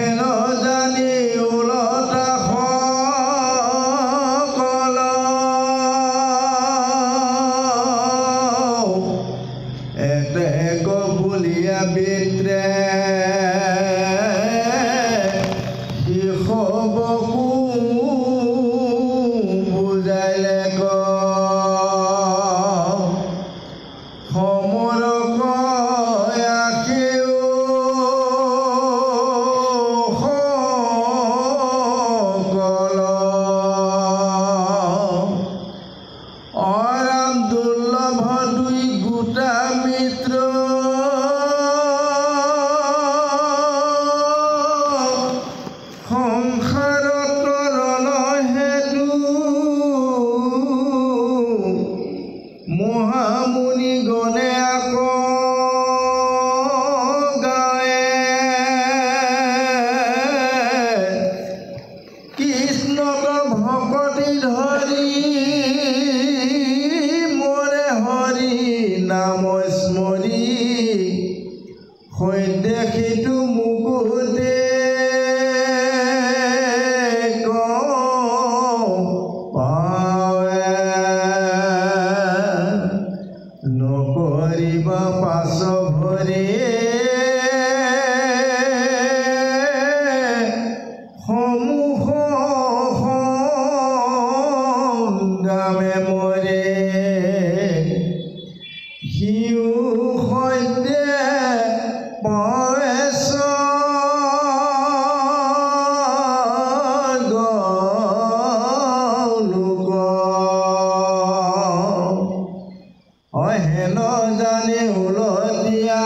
হেন জানি ওলটা সকল এতে কবুলিয়া বিত্ৰে শিশবকো বুজাইলে ক সমৰক আখেও সকল অৰাম দুৰ্লভ দুই গোটা মিত্ৰ সংসাৰত ৰণহেতু মহামুনি গণে আক গায়ে কৃষ্ণত ভকতি ধৰি মৰে হৰি নাম স্মৰি সৈতে সিটো মুকুটে নকৰিবা পাছ ভৰে সমূহ সংগ্ৰামে মৰে সিও সৈতে হেন জানি উলটিয়া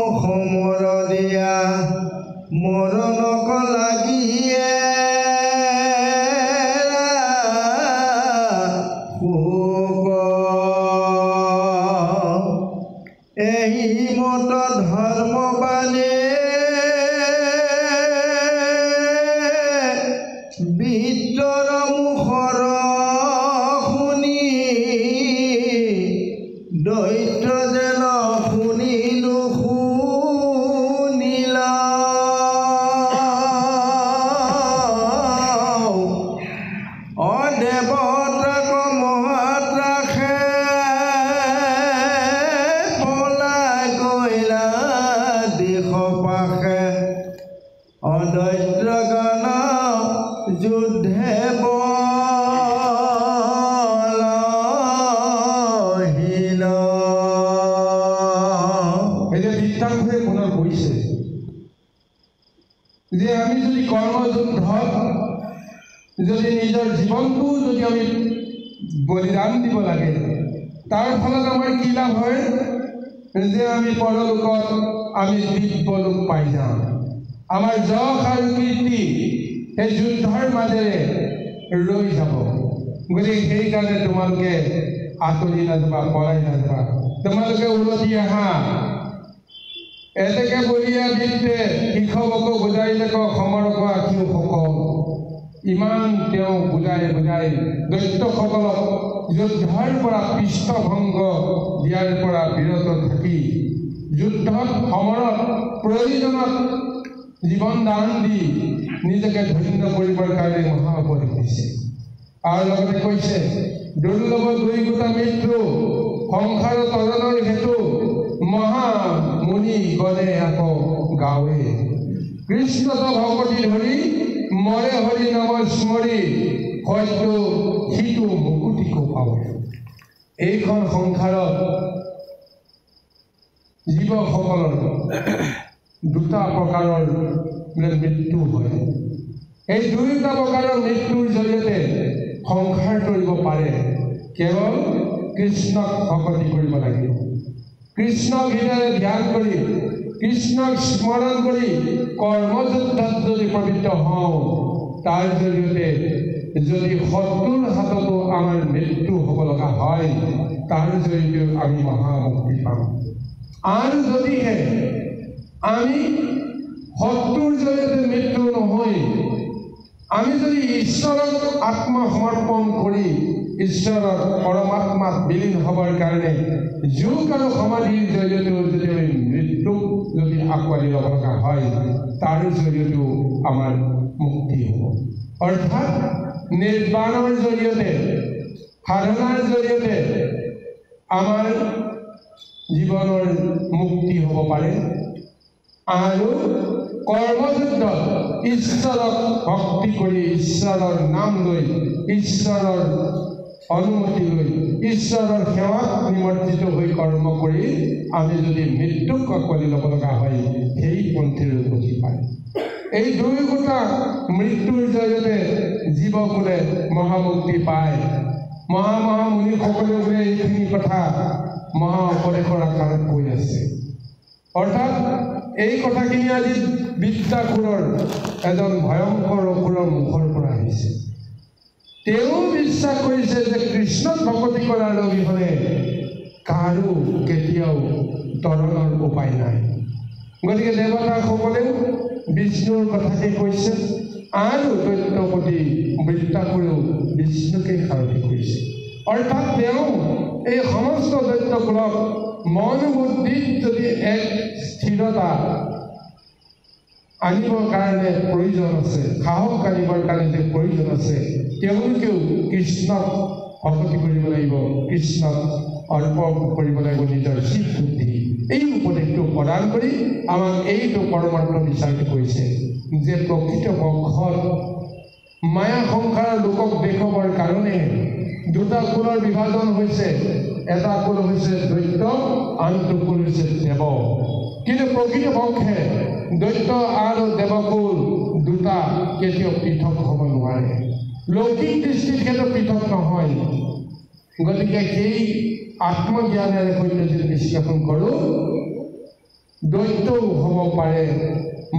সমৰ দিয়া মৰণক লাগিয়ে এই মত ধৰ্মবাণী বিদ্ৰৰ মুখৰ শুনি দৈত্য যেন শুনিলো শুনিল দেৱতাক মহৎ ৰাখে পলাই গৈলা দিশ পাশে অদৈত্য গান যুদ্ধে বলহীন এতিয়া বৃত্তাংশে পুনৰ কৈছে যে আমি যদি কৰ্মযুদ্ধত যদি নিজৰ জীৱনটো যদি আমি বলিদান দিব লাগে তাৰ ফলত আমাৰ কি লাভ হয় যে আমি পৰলোকত আমি দিব্যলোক পাই যাওঁ আমাৰ যশ আৰু কীৰ্তি সেই যুদ্ধৰ মাজেৰে ৰৈ যাব গতিকে সেইকাৰণে তোমালোকে আঁতৰি নাযাবা পলাই নাযাবা তোমালোকে উলটি আহা এতেকে বলিয়া বিদ্ৰে শিশবকো বুজাইলে ক সমৰক আখিও সকল ইমান তেওঁ বুজাই বুজাই দৈত্যসকলক যুদ্ধৰ পৰা পৃষ্ঠভংগ দিয়াৰ পৰা বিৰত থাকি যুদ্ধত সমৰত প্ৰয়োজনত জীৱন দান দি নিজকে ধন্য কৰিবৰ কাৰণে মহা উপদেশ দিছে আৰু লগতে কৈছে দুৰ্লভ দুই গোটা মৃত্যু সংসাৰ তৰণৰ হেতু মহা মুনি গণে আকৌ গাঁৱে কৃষ্ণত ভকতি ধৰি মৰে হৰি নাম স্মৰি হয়তো সিটো মুকুটিকো পাব এইখন সংসাৰত জীৱসকলৰ দুটা প্ৰকাৰৰ মৃত্যু হয় এই দুটা প্ৰকাৰৰ মৃত্যুৰ জৰিয়তে সংসাৰ কৰিব পাৰে কেৱল কৃষ্ণক ভকতি কৰিব লাগিব কৃষ্ণক হৃদয়ে ধ্যান কৰি কৃষ্ণক স্মৰণ কৰি কৰ্মযুদ্ধত যদি পবিত্ৰ হওঁ তাৰ জৰিয়তে যদি শত্ৰুৰ হাততো আমাৰ মৃত্যু হ'ব লগা হয় তাৰ জৰিয়তেও আমি মহামুক্তি পাম আৰু যদিহে আমি শত্ৰুৰ জৰিয়তে মৃত্যু নহয় আমি যদি ঈশ্বৰক আত্মসমৰ্পণ কৰি ঈশ্বৰৰ পৰমাত্মাত বিলীন হ'বৰ কাৰণে যোগ আৰু সমাধিৰ জৰিয়তেও যদি আমি মৃত্যুক যদি আঁকোৱালি ল'ব লগা হয়, তাৰ জৰিয়তেও আমাৰ মুক্তি হ'ব। অৰ্থাৎ নিৰ্বাণৰ জৰিয়তে, সাধনাৰ জৰিয়তে আমাৰ জীৱনৰ মুক্তি হ'ব পাৰে। আৰু কৰ্মযুদ্ধ ঈশ্বৰক ভক্তি কৰি, ঈশ্বৰৰ নাম লৈ, ঈশ্বৰৰ অনুমতি লৈ, ঈশ্বৰৰ সেৱাত নিমজ্জিত হৈ কৰ্ম কৰি আমি যদি মৃত্যুক আঁকোৱালি ল'ব লগা হয়, সেই পন্থীৰ গতি পায়। এই দুয়োটা মৃত্যুৰ জৰিয়তে জীৱকুলে মহামুক্তি পায়। মহামুনিসকলেও বোলে এইখিনি কথা মহা উপদেশৰ আকাৰত কৈ আছে। অৰ্থাৎ এই কথাখিনি আজি বিদ্যাসুৰৰ এজন ভয়ংকৰ অসুৰৰ মুখৰ পৰা আহিছে। তেওঁ বিশ্বাস কৰিছে যে কৃষ্ণক ভকতি কৰাৰ অবিহনে কাৰো কেতিয়াও তৰণৰ উপায় নাই। গতিকে দেৱতাসকলেও বিষ্ণুৰ কথাকে কৈছে আৰু দৈত্যপতি বিদ্যাসুৰেও বিষ্ণুকে সাৰথি কৰিছে। অৰ্থাৎ তেওঁ এই সমস্ত দৈত্যকুলক মন বুদ্ধিত যদি এক স্থিৰতা আনিবৰ কাৰণে প্ৰয়োজন আছে, সাহস আনিবৰ কাৰণে যে প্ৰয়োজন আছে, তেওঁলোকেও কৃষ্ণক ভকতি কৰিব লাগিব, কৃষ্ণক অৰ্পণ কৰিব লাগিব নিজৰ চিত বুদ্ধি। এই উপদেশটো প্ৰদান কৰি আমাক এইটো পৰমাৰ্থ বিচাৰটো কৈছে যে প্ৰকৃত পক্ষত মায়া সংসাৰৰ লোকক দেখুৱাবৰ কাৰণে দুটা কুলৰ বিভাজন হৈছে। এটা কুল হৈছে দৈত্য, আনটো কুল হৈছে দেৱ। কিন্তু প্ৰকৃত পক্ষে দৈত্য আৰু দেৱকুল দুটা কেতিয়াও পৃথক হ'ব নোৱাৰে। লৌকিক দৃষ্টিত সেইটো পৃথক নহয়। গতিকে সেই আত্মজ্ঞানেৰে সৈতে যদি বিশ্লেষণ কৰোঁ, দৈত্যও হ'ব পাৰে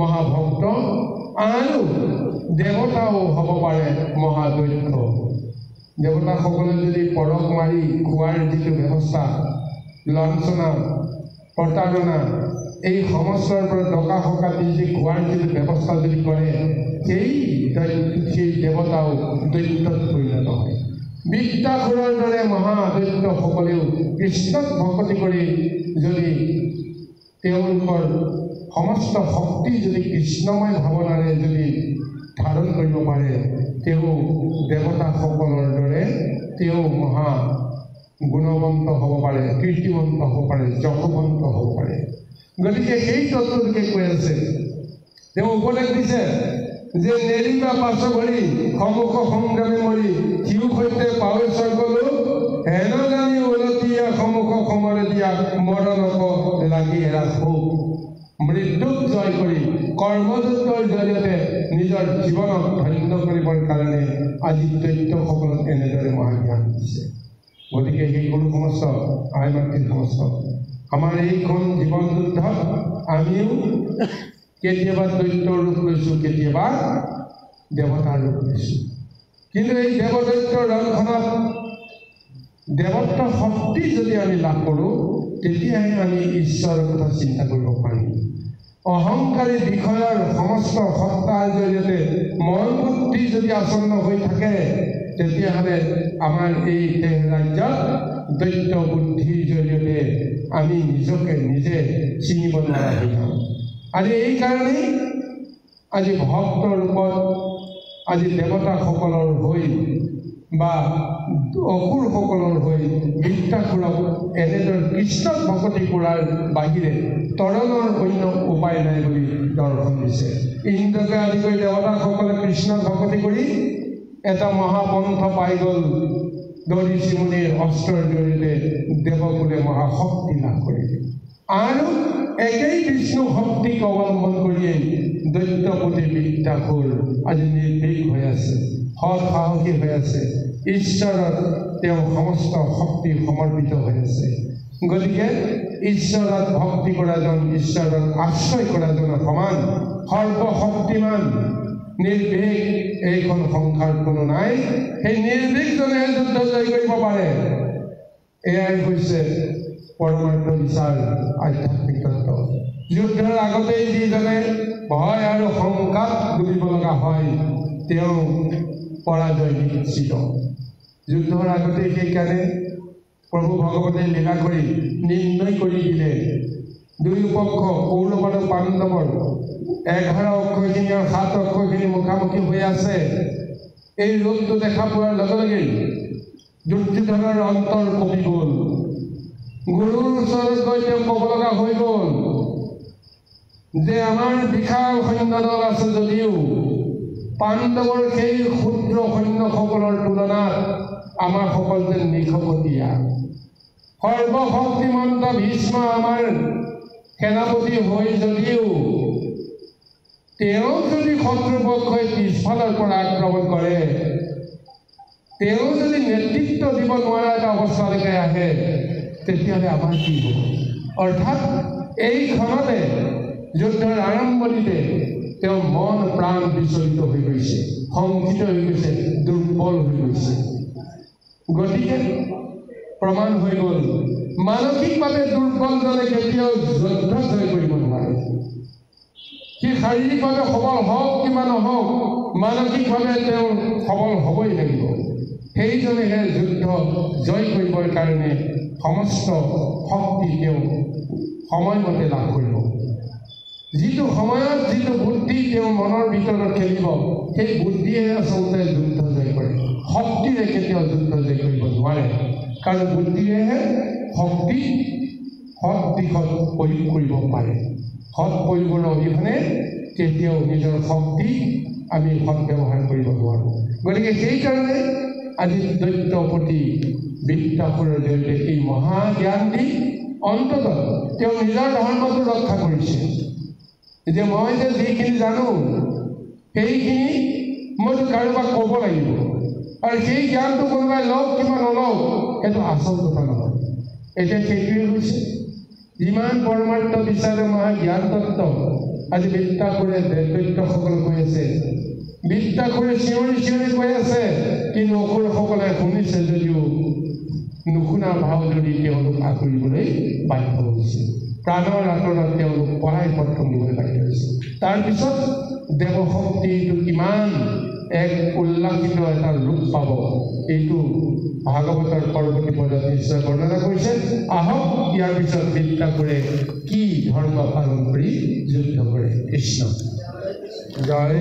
মহাভক্ত আৰু দেৱতাও হ'ব পাৰে মহাদৈত্য। দেৱতাসকলে যদি পৰক মাৰি খোৱাৰ যিটো ব্যৱস্থা, লাঞ্ছনা, প্ৰতাৰণা, এই সমস্যাৰ পৰা ডকা সকা দি যি খোৱাৰ যিটো ব্যৱস্থা যদি কৰে, সেই দেৱতাও দৈত্যত পৰিণত হয়। বিদ্যাসুৰৰ দৰে মহাদৈত্যসকলেও কৃষ্ণক ভকতি কৰি যদি তেওঁলোকৰ সমস্ত শক্তি যদি কৃষ্ণময় ভাৱনাৰে যদি ধাৰণ কৰিব পাৰে, তেওঁ দেৱতাসকলৰ দৰে তেওঁ মহা গুণৱন্ত হ'ব পাৰে, কীৰ্তিৱন্ত হ'ব পাৰে, যশৱন্ত হ'ব পাৰে। গতিকে সেই তত্ত্বটোকে কৈ আছে। তেওঁ উপদেশ দিছে যে নেৰিবা পাছ ভৰি সমুখ সংগ্ৰামে মৰি, সিও সৈতে পাৱে স্বৰ্গলো, হেন জানি ওলতীয়া সমুখ সমৰে দিয়া, মৰণক লাগি এৰা সুখ। মৃত্যুক জয় কৰি কৰ্মযুদ্ধৰ জৰিয়তে নিজৰ জীৱনক ধন্য কৰিবৰ কাৰণে আজি দৈত্যসকলক এনেদৰে মহাজ্ঞান দিছে। গতিকে সেই কোনো সমস্ত আই মাতৃৰ সমস্ত আমাৰ এইখন জীৱন যুদ্ধত আমিও কেতিয়াবা দৈত্যৰ ৰূপ লৈছোঁ, কেতিয়াবা দেৱতাৰ ৰূপ লৈছোঁ। কিন্তু এই দেৱদৈত্যৰ ৰণখনত দেৱত্ব শক্তি যদি আমি লাভ কৰোঁ, তেতিয়াহে আমি ঈশ্বৰৰ কথা চিন্তা কৰিব পাৰিম। অহংকাৰী বিষয়ৰ সমস্ত সত্তাৰ জৰিয়তে মন বুদ্ধি যদি আচন্ন হৈ থাকে, তেতিয়াহ'লে আমাৰ এই দেহ ৰাজ্যত দৈত্য বুদ্ধিৰ জৰিয়তে আমি নিজকে নিজে চিনিব নোৱাৰা হৈ যাওঁ। আজি এইকাৰণেই আজি ভক্ত ৰূপত আজি দেৱতাসকলৰ হৈ বা অসুৰসকলৰ হৈ বিদ্যাসুৰক এনেদৰে কৃষ্ণক ভকতি কৰাৰ বাহিৰে তৰণৰ অন্য উপায় নাই বুলি দৰ্শন দিছে। ইন্দ্ৰকে আদি কৰি দেৱতাসকলে কৃষ্ণক ভকতি কৰি এটা মহাপন্থ পাই গ'ল। ঋষি মুনিৰ অস্ত্ৰৰ জৰিয়তে দেৱকুলে মহাশক্তি লাভ কৰিলে আৰু একেই বিষ্ণু শক্তিক অৱলম্বন কৰিয়েই দৈত্যপতি বিদ্যাসুৰ আজি নিৰ্ভীক হৈ আছে, সৎ সাহসী হৈ আছে, ঈশ্বৰত তেওঁ সমস্ত শক্তি সমৰ্পিত হৈ আছে। গতিকে ঈশ্বৰত ভক্তি কৰাজন, ঈশ্বৰত আশ্ৰয় কৰাজনৰ সমান সৰ্বশক্তিমান নিৰ্ভীক এইখন সংসাৰ কোনো নাই। সেই নিৰ্ভীকজনেহে যুদ্ধ জয় কৰিব পাৰে। এয়াই হৈছে পৰমাৰ্থ বিচাৰ, আধ্যাত্মিক তত্ত্ব। যুদ্ধৰ আগতেই যিজনে ভয় আৰু শংকাত ডুবিব লগা হয়, তেওঁ পৰাজয় নিশ্চিত। যুদ্ধৰ আগতে সেইকাৰণে প্ৰভু ভগৱতে লীলা কৰি নিৰ্ণয় কৰি দিলে দুয়োপক্ষ কৌৰৱ আৰু পাণ্ডৱৰ 11 অক্ষৰখিনি আৰু 7 অক্ষৰখিনি মুখামুখি হৈ আছে। এই ৰূপটো দেখা পোৱাৰ লগে লগেই দুৰ্যোধনৰ অন্তৰ কপি গ'ল। গুৰুৰ ওচৰত গৈ তেওঁ ক'ব লগা হৈ গ'ল যে আমাৰ বিশাল সৈন্যদল আছে যদিও পাণ্ডৱৰ সেই ক্ষুদ্ৰ সৈন্যসকলৰ তুলনাত আমাৰ সকল যেন নিশকতীয়া। সৰ্বশক্তিমন্ত ভীষ্ম আমাৰ সেনাপতি হৈ যদিও তেওঁ যদি শত্ৰুপক্ষই পিছফালৰ পৰা আক্ৰমণ কৰে, তেওঁ যদি নেতৃত্ব দিব নোৱাৰা এটা অৱস্থালৈকে আহে, তেতিয়াহ'লে আমাৰ কি হ'ব? অৰ্থাৎ এই ক্ষণতে যুদ্ধৰ আৰম্ভণিতে তেওঁ মন প্ৰাণ বিচলিত হৈ গৈছে, শংকিত হৈ গৈছে, দুৰ্বল হৈ গৈছে। গতিকে প্ৰমাণ হৈ গ'ল মানসিকভাৱে দুৰ্বলজনে কেতিয়াও যুদ্ধ জয় কৰিব নোৱাৰে। সি শাৰীৰিকভাৱে সবল হওক কিবা নহওক, মানসিকভাৱে তেওঁ সবল হ'বই লাগিব। সেইজনেহে যুদ্ধ জয় কৰিবৰ কাৰণে সমস্ত শক্তি তেওঁ সময়মতে লাভ কৰিব। যিটো সময়ত যিটো বুদ্ধি তেওঁ মনৰ ভিতৰত খেলিব, সেই বুদ্ধিয়ে আচলতে যুদ্ধ জয় কৰে। শক্তিৰে কেতিয়াও যুদ্ধ জয় কৰিব নোৱাৰে, কাৰণ বুদ্ধিৰেহে শক্তি সৎ দিশত প্ৰয়োগ কৰিব পাৰে। সৎ প্ৰয়োগৰ অবিহনে কেতিয়াও নিজৰ শক্তি আমি সৎ ব্যৱহাৰ কৰিব নোৱাৰোঁ। গতিকে সেইকাৰণে আজি দৈত্যপতি বৃত্তাসুৰৰ জৰিয়তে এই মহাজ্ঞান দি অন্ততঃ তেওঁ নিজৰ ধৰ্মটো ৰক্ষা কৰিছে যে মই যে যিখিনি জানো সেইখিনি মইতো কাৰোবাক ক'ব লাগিব, আৰু সেই জ্ঞানটো কোনোবাই লওক কিবা নলওক সেইটো আচল কথা নহয়। এতিয়া সেইটোৱে হৈছে যিমান পৰমাৰ্থ বিচাৰে মহাজ্ঞান তত্ত্ব আজি বৃত্তাসুৰে দৈত্যসকল কৈ আছে, বৃত্তাসুৰে চিঞৰি চিঞৰি কৈ আছে, কিন্তু অসুৰসকলে শুনিছে যদিও নুশুনা ভাও ধৰি তেওঁলোক আঁতৰিবলৈ বাধ্য হৈছে। প্ৰাণৰ আঁতৰত তেওঁলোক পলাই পত্ৰ দিবলৈ বাধ্য হৈছে। তাৰপিছত দেৱশক্তিটো কিমান এক উল্লাসিত এটা ৰূপ পাব, এইটো ভাগৱতৰ পৰৱৰ্তী পদত নিশ্চয় বৰ্ণনা কৰিছে। আহক ইয়াৰ পিছত বৃত্তাসুৰে কি ধৰ্ম পালন কৰি যুদ্ধ কৰে। কৃষ্ণ জয়।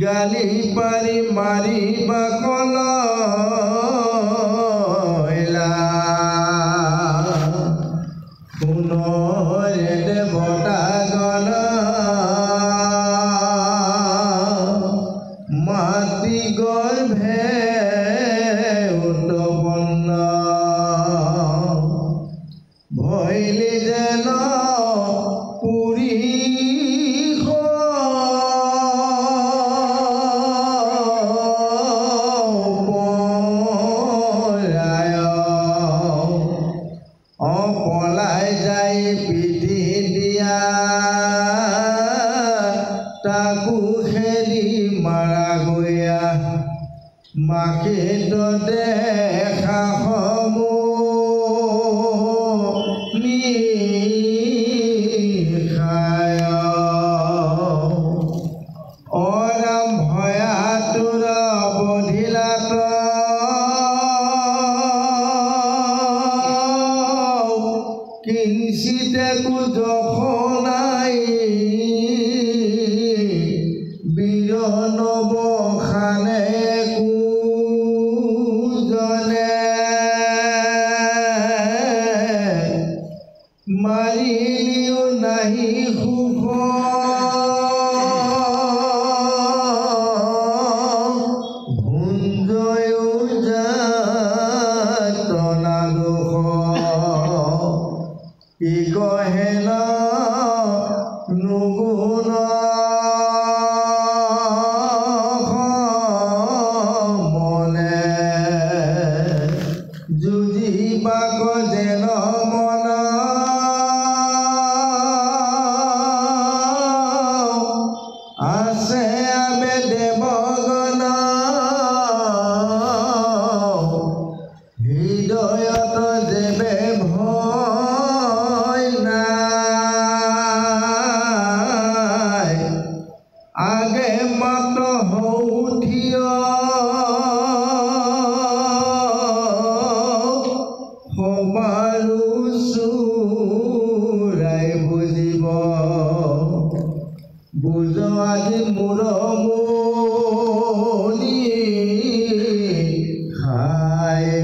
গালি পাৰি মাৰিবা কলইলা সোণৰে দেৱতাগণ মাটি গৰ্ভে উৎপন্ন ভৈলি যেন পুৰি মাখিত দেখা সমূহ দুখ ভুঞ্জয়ো যাতনা দুখ কি কহেন নুগুণ মনে যুঁজিবাক যেন মন আছে আবে দেৱগণ হৃদয়ত যেবে ভয় নাই আগে মাত হৌঠিয় সবাৰো চুৰাই বুজিব বুজ আজি মোৰ মনি খায়ে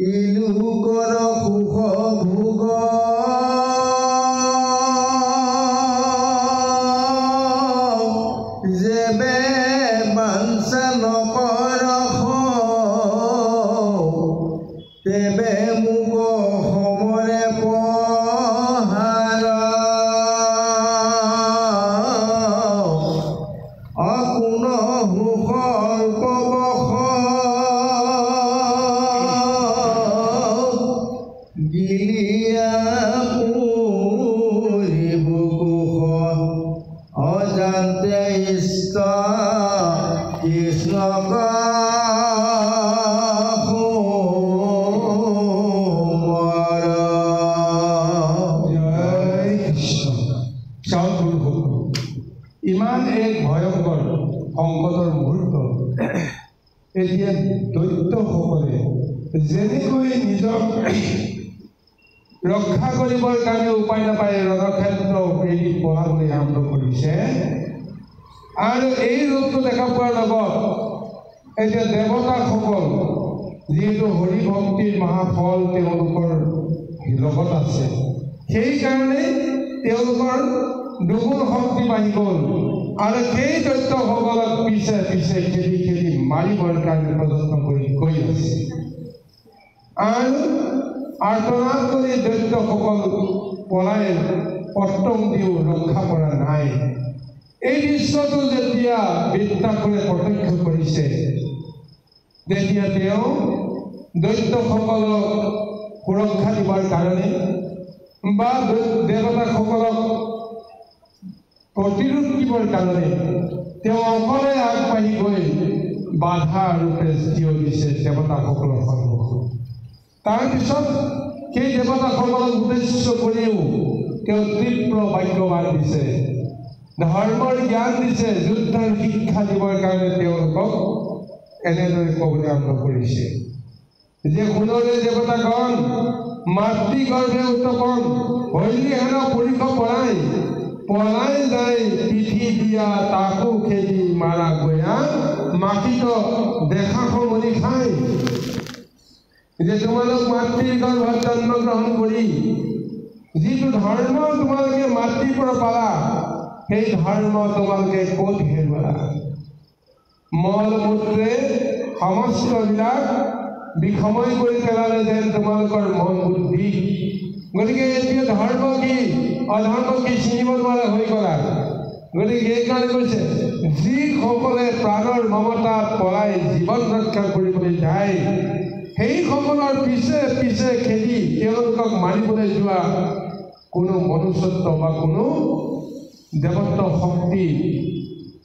ইলোকৰ সুখ ভোগ যেবে বাঞ্ছা নকৰ তেবে মোক সমৰে পহাৰ অকুণ সুখৰ পবস গিলিয়া পুৰি বুকুষ অজান্তে ইষ্ট কৃষ্ণক ইমান এক ভয়ংকৰ সংকটৰ মুহূৰ্ত এতিয়া দৈত্যসকলে যেনেকৈ নিজক ৰক্ষা কৰিবৰ কাৰণে উপায় নাপায় ৰণক্ষেত্ৰ এৰি পলাবলৈ আৰম্ভ কৰিছে আৰু এই ৰূপটো দেখা পোৱাৰ লগত এতিয়া দেৱতাসকল যিহেতু হৰি ভক্তিৰ মহাফল তেওঁলোকৰ লগত আছে সেইকাৰণে তেওঁলোকৰ দুগুণ শক্তি বাঢ়ি গ'ল আৰু সেই দৈত্যসকলক পিছে পিছে খেদি খেদি মাৰিবৰ কাৰণে প্ৰযত্ন কৰি গৈ আছে আৰু আৰ্তনাদ কৰি দৈত্যসকল পলাই পটং দিও ৰক্ষা কৰা নাই এই দৃশ্যটো যেতিয়া বিদ্যাকৰে প্ৰত্যক্ষ কৰিছে তেতিয়া তেওঁ দৈত্যসকলক সুৰক্ষা দিবৰ কাৰণে বা দেৱতাসকলক প্ৰতিৰোধ দিবৰ কাৰণে তেওঁ অকলে আগবাঢ়ি গৈ বাধা ৰূপে থিয় দিছে দেৱতাসকলৰ সন্মুখত তাৰপিছত সেই দেৱতাসকলক উদ্দেশ্য কৰিও তেওঁ তীব্ৰ বাক্যবাদ দিছে ধৰ্মৰ জ্ঞান দিছে যুদ্ধৰ শিক্ষা দিবৰ কাৰণে তেওঁলোকক এনেদৰে ক'বলৈ আৰম্ভ কৰিছে যে শুনৰে দেৱতাগণ মাতৃগৰ্ভে উত্তপন হৰিহেন পুৰুষ পলাই যায় পিঠি দিয়া তাকো খেদি মাৰা গয়া মাটিত দেখা সমনি খাই যে তোমালোক মাতৃৰ গৰ্ভত জন্মগ্ৰহণ কৰি যিটো ধৰ্ম তোমালোকে মাতৃৰ পৰা পালা সেই ধৰ্ম তোমালোকে ক'ত হেৰুৱালা মল মূত্ৰে সমস্তবিলাক বিসময় কৰি পেলালে যেন তোমালোকৰ মন বুদ্ধি গতিকে এতিয়া ধৰ্ম কি অধৰ্ম কি চিনিব নোৱাৰা হৈ গ'লা গতিকে এইকাৰণে কৈছে যিসকলে প্ৰাণৰ মমতাত পলাই জীৱন ৰক্ষা কৰিবলৈ যায় সেইসকলৰ পিছে পিছে খেদি তেওঁলোকক মাৰিবলৈ যোৱা কোনো মনুষ্যত্ব বা কোনো দেৱত্ব শক্তি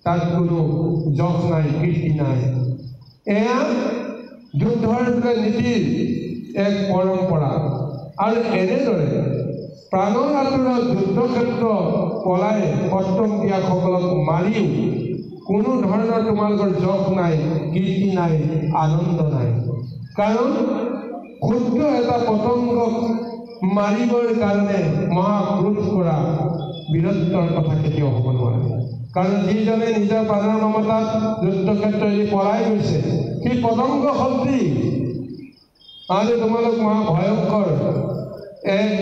তাত কোনো যশ নাই কীৰ্তি নাই এয়া যুদ্ধৰ নীতিৰ এক পৰম্পৰা আৰু এনেদৰে প্ৰাণৰ আঁতৰত যুদ্ধক্ষেত্ৰ পলাই পটং দিয়াসকলক মাৰিও কোনো ধৰণৰ তোমালোকৰ যশ নাই কীৰ্তি নাই আনন্দ নাই কাৰণ ক্ষুদ্ৰ এটা পতংগক মাৰিবৰ কাৰণে মহাক্ৰোধ কৰা বীৰত্বৰ কথা কেতিয়াও হ'ব নোৱাৰে কাৰণ যিজনে নিজৰ প্ৰাণৰ মমতাত যুদ্ধক্ষেত্ৰ এৰি পলাই গৈছে সেই পতংগ শক্তি আৰু তোমালোক মহা ভয়ংকৰ এক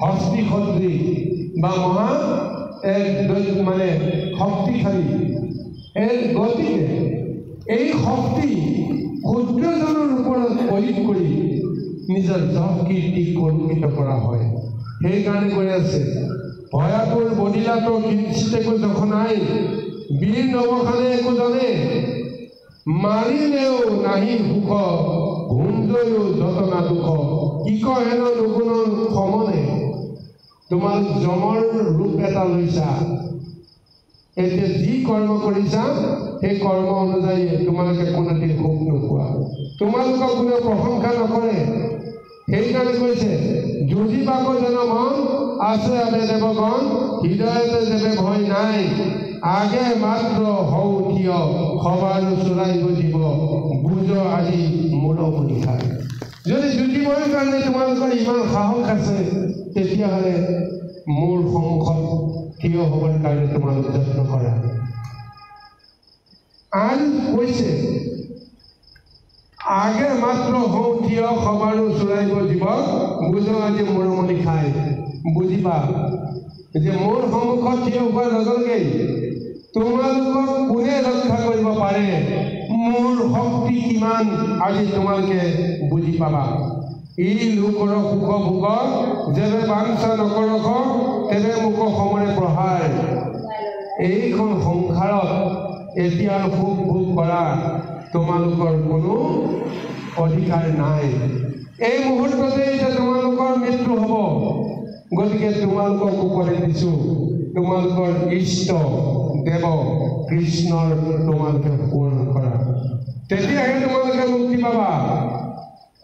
হস্তি সদৃশ বা মহা মানে শক্তিশালী। গতিকে এই শক্তি ক্ষুদ্ৰজনৰ ওপৰত প্ৰয়োগ কৰি নিজৰ যশ কীৰ্তি কলুষিত কৰা হয়। সেইকাৰণে কৈ আছে ভয়াতুৰ বদিলাতো কিঞ্চিতেকো যশ নাই, বীৰ নৱখানে একো জানে, মাৰিলেও নাহি সুখ, ভুঞ্জয়ো যতনা দুখ, কি হেন নুগুণৰ সমনে। তোমালোক যমৰ ৰূপ এটা লৈছা, এতিয়া যি কৰ্ম কৰিছা সেই কৰ্ম অনুযায়ী তোমালোকে কোনোদিন সুখ নোপোৱা, তোমালোকক কোনেও প্ৰশংসা নকৰে। সেইকাৰণে কৈছে যুঁজিবাক যেন মন আছে আবে দেৱগণ, হৃদয়তে যেবে ভয় নাই, আগে মাত্ৰ হও থিয়, সবাৰো চোৰাইব দিব, বুজ আজি মূৰমণি খায়। যদি যুঁজিবৰ কাৰণে তোমালোকৰ ইমান সাহস আছে, তেতিয়াহ'লে মোৰ সন্মুখত থিয় হ'বৰ কাৰণে তোমালোক যত্ন কৰা। আৰু কৈছে আগে মাত্ৰ হওঁ থিয়, সবাৰো চোৰাইব দিব, বুজ আজি মূৰমণি খায়। বুজিবা যে মোৰ সন্মুখত থিয় হোৱাৰ লগে লগেই তোমালোকক কোনে ৰক্ষা কৰিব পাৰে, মোৰ শক্তি কিমান আজি তোমালোকে বুজি পাবা। এই লোকৰ সুখ ভোগ যেবে বাঞ্ছা নকৰখ, তেবে মোক সমৰে প্ৰহাৰ। এইখন সংসাৰত এতিয়া সুখ ভোগ কৰা তোমালোকৰ কোনো অধিকাৰ নাই। এই মুহূৰ্ততে এতিয়া তোমালোকৰ মৃত্যু হ'ব। গতিকে তোমালোকক উপদেশ দিছোঁ, তোমালোকৰ ইষ্ট দেৱ কৃষ্ণৰ তোমালোকে পূৰণ কৰা, তেতিয়াহে তোমালোকে মুক্তি পাবা।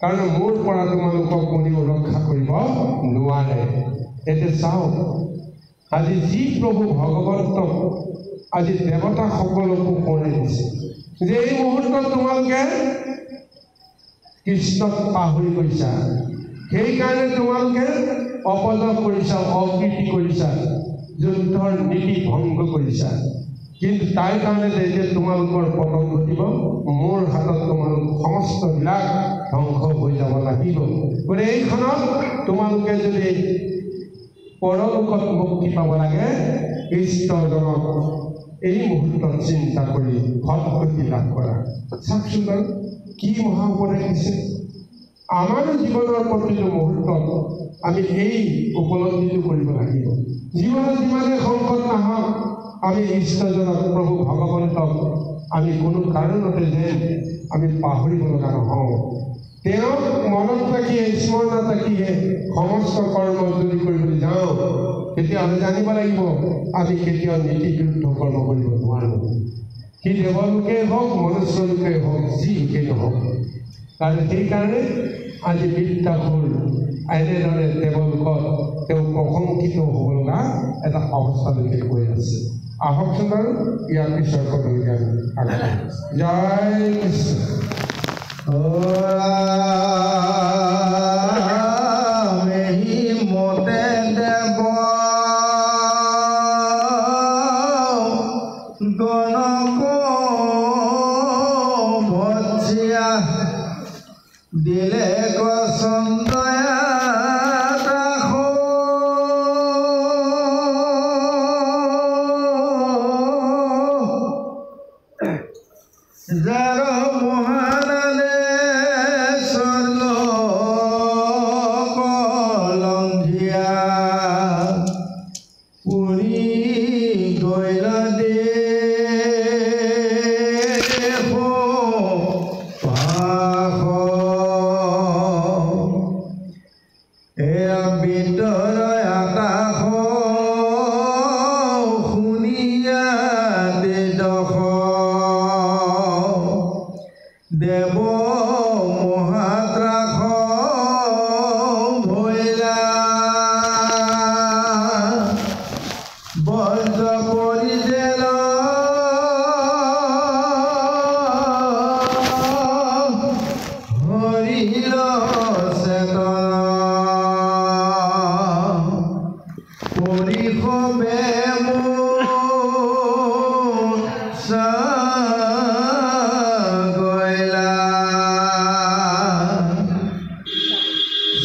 কাৰণ মোৰ পৰা তোমালোকক কোনেও ৰক্ষা কৰিব নোৱাৰে। এতিয়া চাওক, আজি যি প্ৰভু ভগৱন্তক আজি দেৱতাসকলকো কৰাই দিছে যে এই মুহূৰ্তত তোমালোকে কৃষ্ণক পাহৰি গৈছা, সেইকাৰণে তোমালোকে অপজয় কৰিছা, অকীৰ্তি কৰিছা, যুদ্ধৰ নীতি ভংগ কৰিছা। কিন্তু তাৰ কাৰণে যে তোমালোকৰ পতন ঘটিব, মোৰ হাতত তোমালোক সমস্তবিলাক ধ্বংস হৈ যাব লাগিব। গতিকে এইখনত তোমালোকে যদি পৰলোকত মুক্তি পাব লাগে, ইষ্টজনক এই মুহূৰ্তত চিন্তা কৰি সৎগতি লাভ কৰা। চাওকচোন বাৰু কি মহা উপদেশ দিছে। আমাৰো জীৱনৰ প্ৰতিটো মুহূৰ্তত আমি এই উপলব্ধিটো কৰিব লাগিব। জীৱনত যিমানে সংকট নাহক, আমি ইষ্টজনক প্ৰভু ভগৱন্তক আমি কোনো কাৰণতে যে আমি পাহৰিব লগা নহওঁ। তেওঁক মনত ৰাখিয়ে, স্মৰণত ৰাখিয়ে সমস্ত কৰ্ম যদি কৰিবলৈ যাওঁ, তেতিয়াহ'লে জানিব লাগিব আমি কেতিয়াও নীতি বিৰুদ্ধ কৰ্ম কৰিব নোৱাৰোঁ। সি দেৱলোকেই হওক, মনুষ্য লোকেই হওক, যি লোকেই নহওক। কাৰণ সেইকাৰণে আজি বিদ্যাসুৰ এনেদৰে দেৱলোকত তেওঁ প্ৰশংসিত হ'ব লগা এটা অৱস্থালৈকে গৈ আছে। আহকচোন বাৰু ইয়াৰ পিছৰ পদলৈকে আগবাঢ়ি। জয় কৃষ্ণ। মতে দেৱ গণক ভজিয়া দিলে গছন্দয়া যাৰ মহানালে স্বৰ্ণ কলংঘিয়া পুৰি গৈল দেশ ভাষ এয়া ভিতৰ আকাশ শুনিয়া দেদশ দেৱ মহাত্ৰাস ভৈলা বজ্ৰ পৰিজেল হৰিৰ চেতন পৰিষবে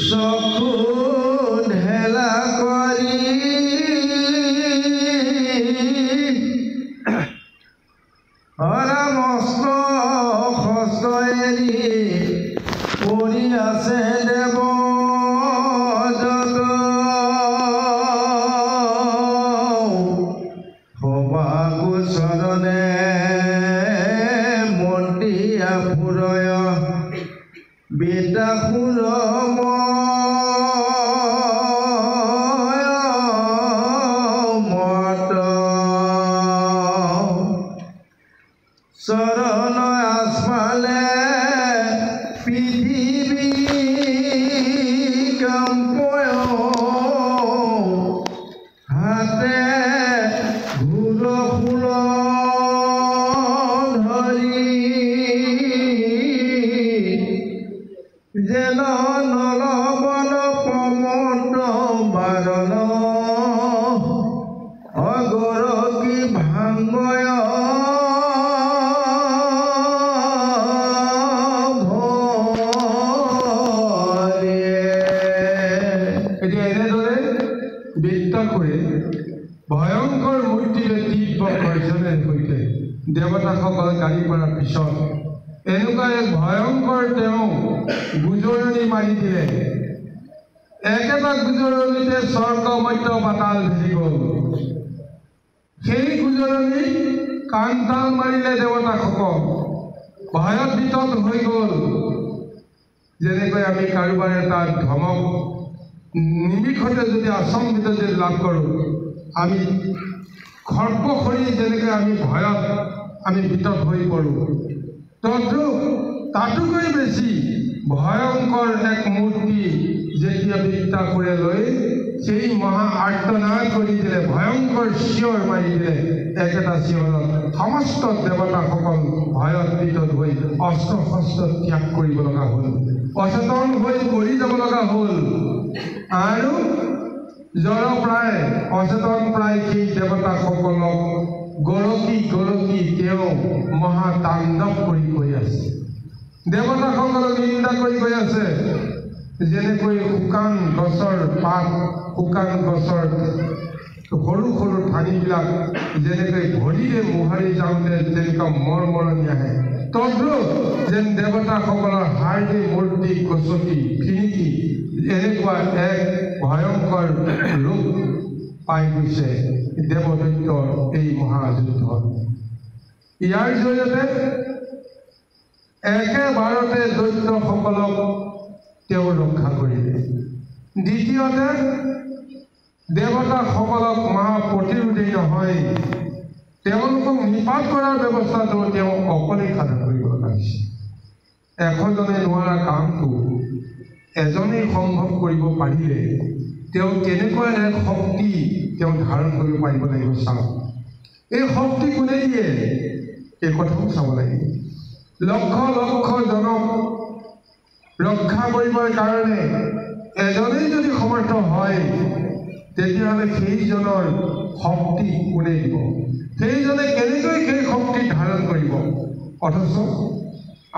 চকু ঢেলা চৰণ আসমালে পৃথিবী কম্পয় হাতে ঘূৰ ফুল ধৰি যেন নলবন পমট বাৰণ অগৰকি ভাঙ্গয় ভয়ংকৰ মূৰ্তিৰে তীব্ৰ গৰ্জনেৰ সৈতে দেৱতাসকল গাড়ী পৰাৰ পিছত এনেকুৱা এক ভয়ংকৰ তেওঁ গুজৰণি মাৰি দিলে। একেটা গুজৰণিতে স্বৰ্গ মধ্য পাতাল ভেদি গ'ল। সেই গুজৰণি কাণ তাল মাৰিলে দেৱতাসকল, ভয়ত বিতত হৈ গ'ল। যেনেকৈ আমি কাৰোবাৰ এটা ধমক নিমিষতে যদি আচম্বিত যদি লাভ কৰোঁ, আমি খৰ্বসৰি যেনেকৈ আমি ভয়ত আমি বিতত হৈ পৰোঁ, তাতোকৈ বেছি ভয়ংকৰ এক মূৰ্তি যেতিয়া বৃত্তাসুৰে লৈ সেই মহা আৰ্তনাদ কৰি দিলে, ভয়ংকৰ চিঞৰ মাৰি দিলে। একেটা চিঞৰত সমস্ত দেৱতাসকল ভয়ত বিতত হৈ অস্ত্ৰ শস্ত্ৰ ত্যাগ কৰিব লগা হ'ল, অচেতন হৈ পৰি যাব লগা হ'ল। আৰু জড় প্ৰায় অচেতন প্ৰায় সেই দেৱতাসকলক গৰকি গৰকি তেওঁ মহাতাণ্ডৱ কৰি গৈ আছে। দেৱতাসকলক নিন্দা কৰি গৈ আছে। যেনেকৈ শুকান গছৰ পাত, শুকান গছৰ সৰু সৰু ঠানিবিলাক যেনেকৈ ভৰিৰে মোহাৰি যাওঁতে যেনেকুৱা মৰমৰণি আহে, তদ্ৰূপ যেন দেৱতাসকলৰ হাৰ্ডি মূৰ্তি গছকি ফিনিকি এনেকুৱা এক ভয়ংকৰ ৰূপ পাই গৈছে দেৱদৈত্যৰ এই মহাযুদ্ধত। ইয়াৰ জৰিয়তে একেবাৰতে দৈত্যসকলক তেওঁ ৰক্ষা কৰিলে। দ্বিতীয়তে দেৱতাসকলক মহা প্ৰতিৰোধেই নহয়, তেওঁলোকক নিপাত কৰাৰ ব্যৱস্থাটো তেওঁ অকলেই সাধন কৰিব লগা হৈছে। এশজনে নোৱাৰা কামটো এজনেই সম্ভৱ কৰিব পাৰিলে তেওঁ কেনেকুৱা এক শক্তি তেওঁ ধাৰণ কৰিব পাৰিব লাগিব চাওক। এই শক্তি কোনে দিয়ে এই কথাও চাব লাগিব। লক্ষ লক্ষ জনক ৰক্ষা কৰিবৰ কাৰণে এজনেই যদি সমৰ্থ হয়, তেতিয়াহ'লে সেইজনৰ শক্তি কোনে দিব? সেইজনে কেনেকৈ সেই শক্তি ধাৰণ কৰিব? অথচ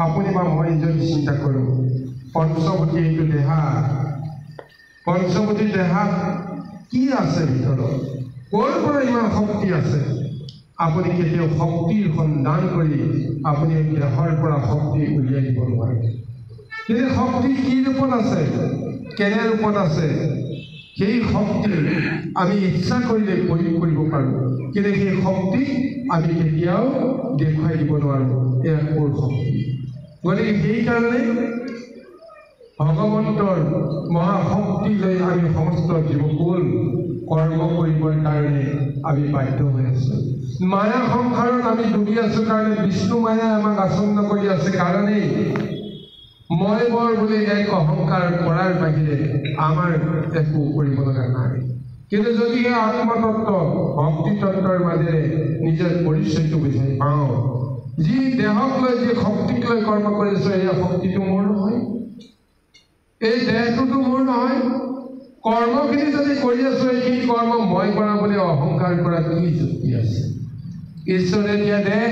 আপুনি বা মই যদি চিন্তা কৰোঁ, পঞ্চৱতী এইটো দেহা, পঞ্চৱতী দেহাত কি আছে ভিতৰত? ক'ৰ পৰা ইমান শক্তি আছে? আপুনি কেতিয়াও শক্তিৰ সন্ধান কৰি আপুনি দেহৰ পৰা শক্তি উলিয়াই দিব নোৱাৰে। কিন্তু শক্তি কি ৰূপত আছে, কেনে ৰূপত আছে, সেই শক্তি আমি ইচ্ছা কৰিলে প্ৰয়োগ কৰিব পাৰোঁ, কিন্তু সেই শক্তি আমি কেতিয়াও দেখুৱাই দিব নোৱাৰোঁ। এয়া ক'ৰ শক্তি? গতিকে সেইকাৰণে ভগৱন্তৰ মহাশক্তি লৈ আমি সমস্ত জীৱকুল কৰ্ম কৰিবৰ কাৰণে আমি বাধ্য হৈ আছোঁ। মায়া সংসাৰত আমি ডুবি আছোঁ কাৰণে, বিষ্ণু মায়াই আমাক আচন্ন কৰি আছে কাৰণেই মই বৰ বুলি এক অহংকাৰ কৰাৰ বাহিৰে আমাৰ একো কৰিব লগা নাই। কিন্তু যদিহে আত্মতত্ত্ব ভক্তিতত্ত্বৰ মাজেৰে নিজৰ পৰিচয়টো বুজাই পাওঁ, যি দেহক লৈ যি শক্তিক লৈ কৰ্ম কৰিছোঁ, এই শক্তিটো মোৰ নহয়, এই দেহটোতো মোৰ নহয়। কৰ্মখিনি যদি কৰি আছোঁ, এইখিনি কৰ্ম মই কৰা বুলি অহংকাৰ কৰা কি যুক্তি আছে? ঈশ্বৰে দিয়া দেহ,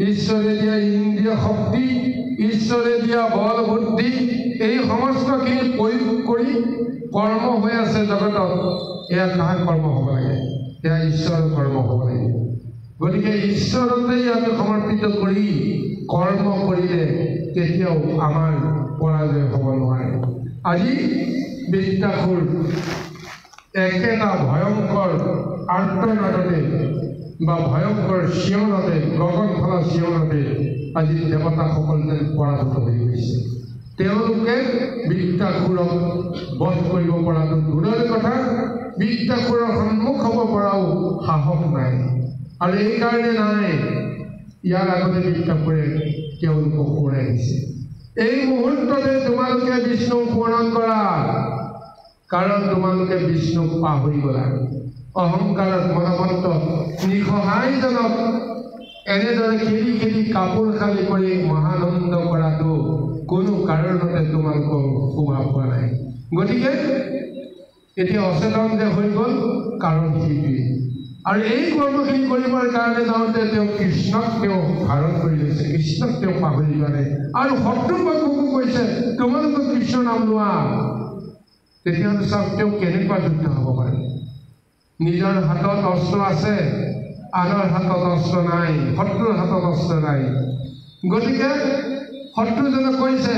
ঈশ্বৰে দিয়া ইন্দ্ৰিয় শক্তি, ঈশ্বৰে দিয়া বল বুদ্ধি, এই সমস্তখিনি প্ৰয়োগ কৰি কৰ্ম হৈ আছে জগতত। এয়া কাৰ কৰ্ম হ'ব লাগে? এয়া ঈশ্বৰৰ কৰ্ম হ'ব লাগে। গতিকে ঈশ্বৰতেই আমি সমৰ্পিত কৰি কৰ্ম কৰিলে কেতিয়াও আমাৰ পৰাজয় হ'ব নোৱাৰে। আজি বৃত্তাসুৰ একেটা ভয়ংকৰ আৰ্তনাদতে বা ভয়ংকৰ চিঞৰতে, গগন ফলা চিঞৰতে আজি দেৱতাসকল যেন পৰাভূত হৈ গৈছে। তেওঁলোকে বৃত্তাসুৰক বধ কৰিব পৰাটো দূৰৰে কথা, বৃত্তাসুৰৰ সন্মুখ হ'ব পৰাও সাহস নাই। আৰু এইকাৰণে নাই, ইয়াৰ আগতে বৃত্তাসুৰে তেওঁলোকক সোঁৱৰাই দিছে, এই মুহূৰ্ততে তোমালোকে বিষ্ণুক সোঁৱৰণ কৰা, কাৰণ তোমালোকে বিষ্ণুক পাহৰি গলা। অহংকাৰত মনমত্ত নিসহায়জনক এনেদৰে খেলি খেলি কাপোৰ খালী কৰি মহানন্দ কৰাটো কোনো কাৰণতে তোমালোকৰ শোভা পোৱা নাই। গতিকে এতিয়া অচেতন যে হৈ গ'ল, কাৰণ সেইটোৱেই। আৰু এই কৰ্মখিনি কৰিবৰ কাৰণে যাওঁতে তেওঁ কৃষ্ণক তেওঁ ধাৰণ কৰি লৈছে, কৃষ্ণক তেওঁ পাহৰি যোৱা নাই। আৰু শত্ৰুপক্ষকো কৈছে তোমালোকে কৃষ্ণ নাম লোৱা। তেতিয়াহ'লে চাওক তেওঁ কেনেকুৱা যুদ্ধ হ'ব পাৰে। নিজৰ হাতত অস্ত্ৰ আছে, আনৰ হাতত অস্ত্ৰ নাই, শত্ৰুৰ হাতত অস্ত্ৰ নাই। গতিকে শত্ৰুজনে কৈছে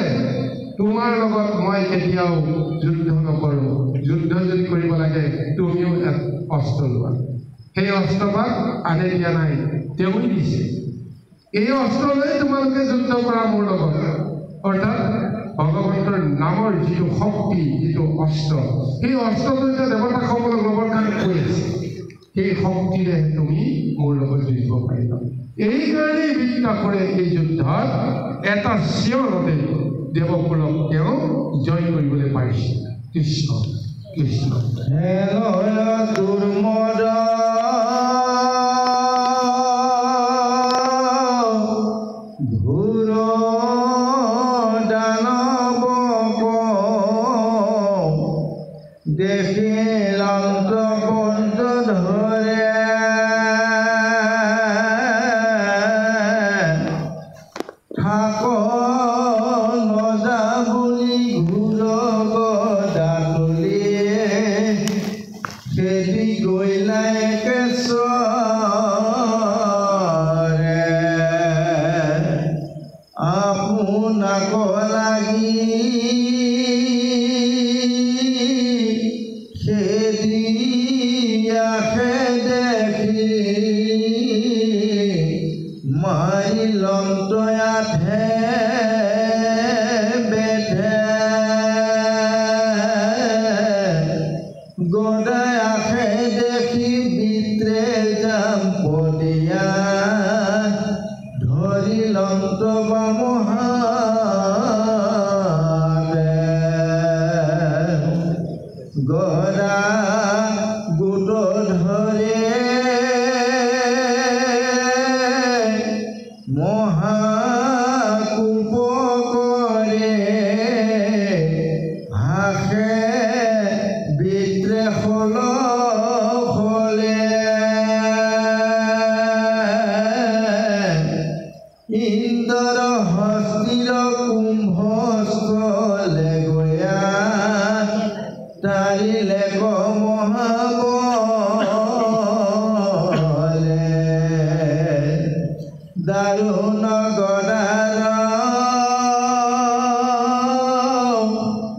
তোমাৰ লগত মই কেতিয়াও যুদ্ধ নকৰোঁ, যুদ্ধ যদি কৰিব লাগে তুমিও এক অস্ত্ৰ লোৱা। সেই অস্ত্ৰপাত আনে দিয়া নাই, তেওঁ দিছে। এই অস্ত্ৰ লৈ তোমালোকে যুদ্ধ কৰা মোৰ লগত। অৰ্থাৎ ভগৱন্তৰ নামৰ যিটো শক্তি, যিটো অস্ত্ৰ, সেই অস্ত্ৰটো যে দেৱতাসকলক ল'বৰ কাৰণে কৈ আছে, সেই শক্তিৰে তুমি মোৰ লগত যুঁজিব পাৰিবা। এইকাৰণেই বৃত্তাসুৰে এই যুদ্ধত এটা চিঞৰতে দেৱকুলক তেওঁ জয় কৰিবলৈ পাৰিছে। কৃষ্ণ কৃষ্ণ দুৰ্মদ ঘোৰ দানৱ দেখিলন্ত পঞ্চ ধৰে থাক নজা বুলি ঘোৰ গদাতুলি খেদি গৈলাই কেশৰে আপোনাক লাগি খেদিয়াখে দেখি মাৰিলন্তয়াথে বেঠে গদায়াখে দেখি বিত্ৰে যাম পদিয়া ধৰিলন্ত বামহাতে গদা গোট ধৰে মহাকুপ কৰে ভাষে বিত্ৰে হল হলে ইন্দ্ৰ হস্তিৰ কুম্ভস্থলে গয়া তাৰিলে মহাবলে দাৰুণ গদাৰ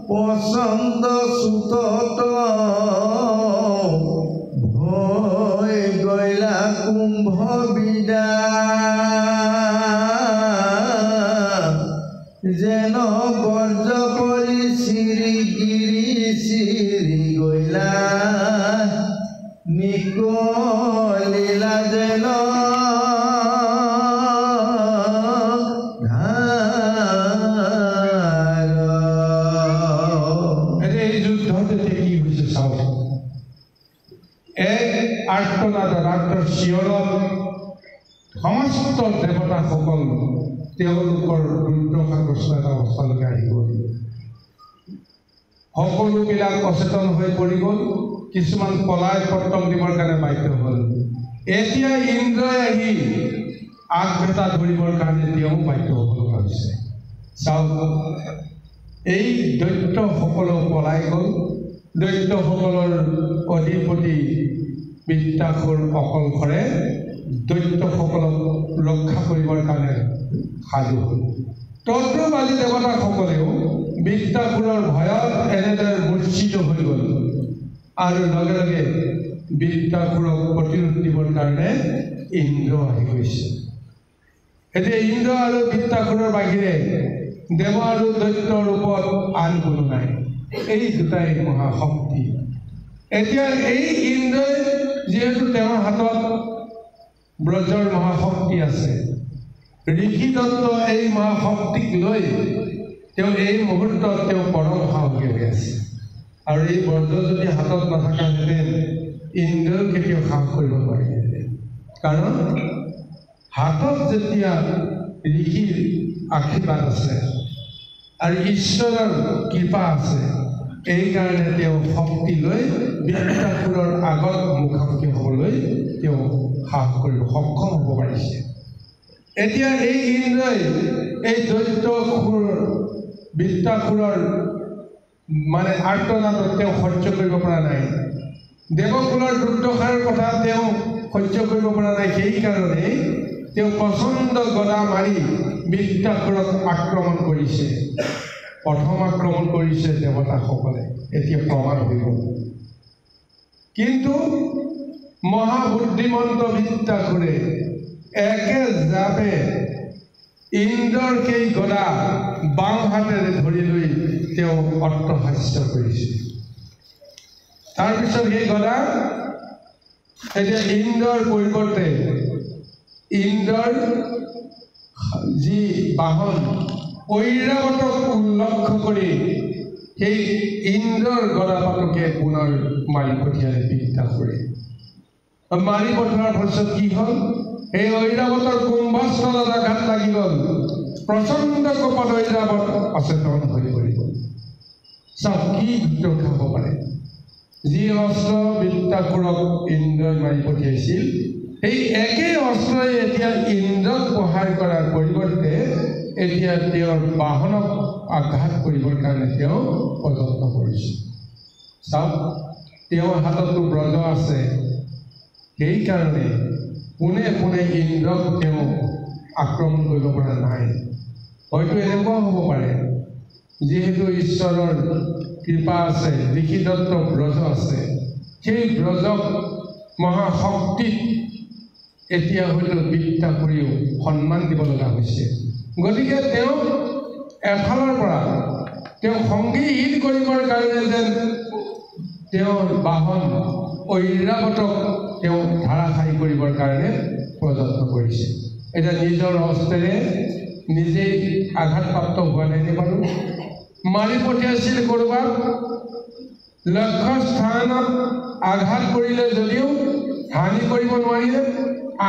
পচন্দ চুতত ভয় গৈলা কুম্ভ বিদা যেন বৰ্জ পৰি চিৰিগিৰি চিৰি গৈলা নিকলিলা যেন এই যুদ্ধত এতিয়া কি হৈছে চাওক। এক আৰ্তনাদ ৰাত্ৰৰ চিঞৰত সমস্ত দেৱতাসকল তেওঁলোকৰ দুৰ্দশাগ্ৰস্ত এটা অৱস্থালৈকে আহি গ'ল। সকলোবিলাক অচেতন হৈ পৰি গ'ল, কিছুমান পলাই পত্তন দিবৰ কাৰণে বাধ্য হ'ল। এতিয়া ইন্দ্ৰই আহি আগভেটা ধৰিবৰ কাৰণে তেওঁ বাধ্য হ'ব লগা হৈছে। চাওক, এই দৈত্যসকলো পলাই গ'ল। দৈত্যসকলৰ অধিপতি বৃত্তাসুৰ অকলশৰে দৈত্যসকলক ৰক্ষা কৰিবৰ কাৰণে সাজু হ'ল। তন্ত্ৰবাদী দেৱতাসকলেও বৃত্তাসুৰৰ ভয়ত এনেদৰে মূৰ্ছিত হৈ গ'ল আৰু লগে লগে বৃত্তাসুৰক প্ৰতিৰোধ দিবৰ কাৰণে ইন্দ্ৰ আহি গৈছে। এতিয়া ইন্দ্ৰ আৰু বৃত্তাসুৰৰ বাহিৰে দেৱ আৰু দৈত্যৰ ৰূপত আন কোনো নাই। এই দুটাই মহাশক্তি। এতিয়া এই ইন্দ্ৰই যিহেতু তেওঁৰ হাতত ব্ৰজৰ মহাশক্তি আছে, ঋষিদত্ত এই মহাশক্তিক লৈ তেওঁ এই মুহূৰ্তত তেওঁ পৰম সাহসী হৈ আছে। আৰু এই ব্ৰজ যদি হাতত নাথাকাহেঁতেন ইন্দ্ৰও কেতিয়াও সাহস কৰিব পাৰিলেহেঁতেন। কাৰণ হাতত যেতিয়া ঋষিৰ আশীৰ্বাদ আছে আৰু ঈশ্বৰৰ কৃপা আছে, এইকাৰণে তেওঁ শক্তি লৈ বৃত্তাসুৰৰ আগত মুখামুখি হ'বলৈ তেওঁ সাহস কৰিব সক্ষম হ'ব পাৰিছে। এতিয়া এই ইন্দ্ৰই এই দৈত্যসুৰ বৃত্তাসুৰৰ মানে আৰ্তনাদত তেওঁ সহ্য কৰিব পৰা নাই। দেৱকুলৰ দুৰ্দশাৰ কথা তেওঁ সহ্য কৰিব পৰা নাই। সেইকাৰণে তেওঁ প্ৰচণ্ড গদা মাৰি বৃত্তাসুৰক আক্ৰমণ কৰিছে। প্ৰথম আক্ৰমণ কৰিছে দেৱতাসকলে, এতিয়া প্ৰমাণ হৈ গ'ল। কিন্তু মহাবুদ্ধিমন্ত বৃত্তাসুৰে একে জাপে ইন্দ্ৰৰ সেই গদা বাওঁ হাতেৰে ধৰি লৈ তেওঁ অট্টহাস্য কৰিছে। তাৰপিছত সেই গদা এতিয়া ইন্দ্ৰৰ পৰিৱৰ্তে ইন্দ্ৰৰ যি বাহন ঐৰাৱতক লক্ষ্য কৰি সেই ইন্দ্ৰৰ গদাপাতকে পুনৰ মাৰি পঠিয়ালে বৃত্তাসুৰে। মাৰি পঠোৱাৰ পাছত কি হ'ল, সেই ঐৰাৱতৰ কুম্ভস্থলত আঘাত লাগি গ'ল। প্ৰচণ্ড কোপত ঐৰাৱত অচেতন হৈ পৰিব। চাওক কি দুৰ্দশা হ'ব পাৰে। যি অস্ত্ৰ বৃত্তাসুৰক ইন্দ্ৰই মাৰি পঠিয়াইছিল, সেই একেই অস্ত্ৰই এতিয়া ইন্দ্ৰক প্ৰহাৰ কৰাৰ পৰিৱৰ্তে এতিয়া তেওঁৰ বাহনক আঘাত কৰিবৰ কাৰণে তেওঁ প্ৰযত্ন কৰিছে। চাওক, তেওঁৰ হাততো ব্ৰজ আছে, সেইকাৰণে পোনে পোনে ইন্দ্ৰক তেওঁ আক্ৰমণ কৰিব পৰা নাই। হয়তো এনেকুৱাও হ'ব পাৰে, যিহেতু ঈশ্বৰৰ কৃপা আছে, ঋষিদত্ত ব্ৰজ আছে, সেই ব্ৰজক মহাশক্তিত এতিয়া হয়তো বৃত্তাসুৰেও সন্মান দিব লগা হৈছে। গতিকে তেওঁ এফালৰ পৰা তেওঁ সংগীহীন কৰিবৰ কাৰণে যেন তেওঁৰ বাহন ঐৰাৱতক তেওঁ ধাৰাশায়ী কৰিবৰ কাৰণে প্ৰযত্ন কৰিছে। এতিয়া নিজৰ অস্ত্ৰেৰে নিজেই আঘাতপ্ৰাপ্ত হোৱা নাই বাৰু, মাৰি পঠিয়াইছিল ক'ৰবাত লক্ষ্য স্থানত আঘাত কৰিলে যদিও হানি কৰিব নোৱাৰিলে,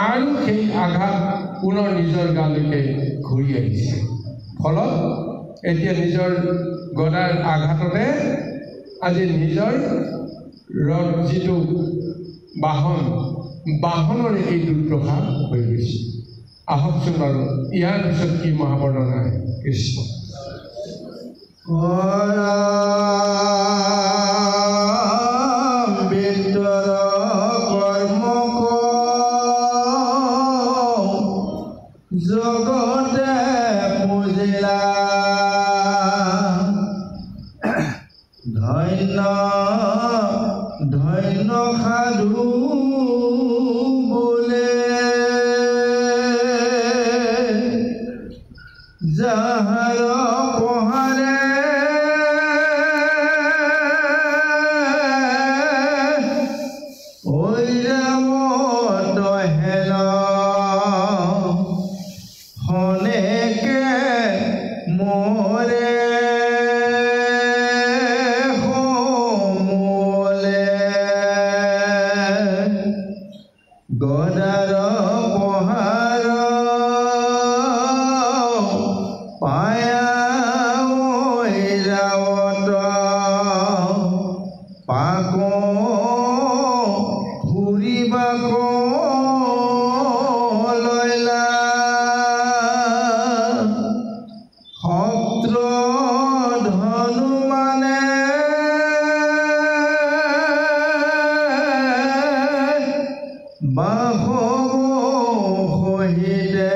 আৰু সেই আঘাত পুনৰ নিজৰ গালৈকে ঘূৰি আহিছে। ফলত এতিয়া নিজৰ গদাৰ আঘাততে আজি নিজৰ যিটো বাহনৰে এই দুৰ্দশা হৈ গৈছে। আহকচোন বাৰু ইয়াৰ পিছত কি মহাবৰ্ণনা কৃষ্ণ। জগতে পুজিলা ধন্য ধন্য সাধু বোলে যাহাৰ পহাৰে ঐৰাৱত হেল হনেকে মোৰে সমলে গদাৰ পহাৰ পায়া ঐৰাৱত পাক ফুৰিবাক লয়লা সত্ৰ ধনু মানে বাহব সহিতে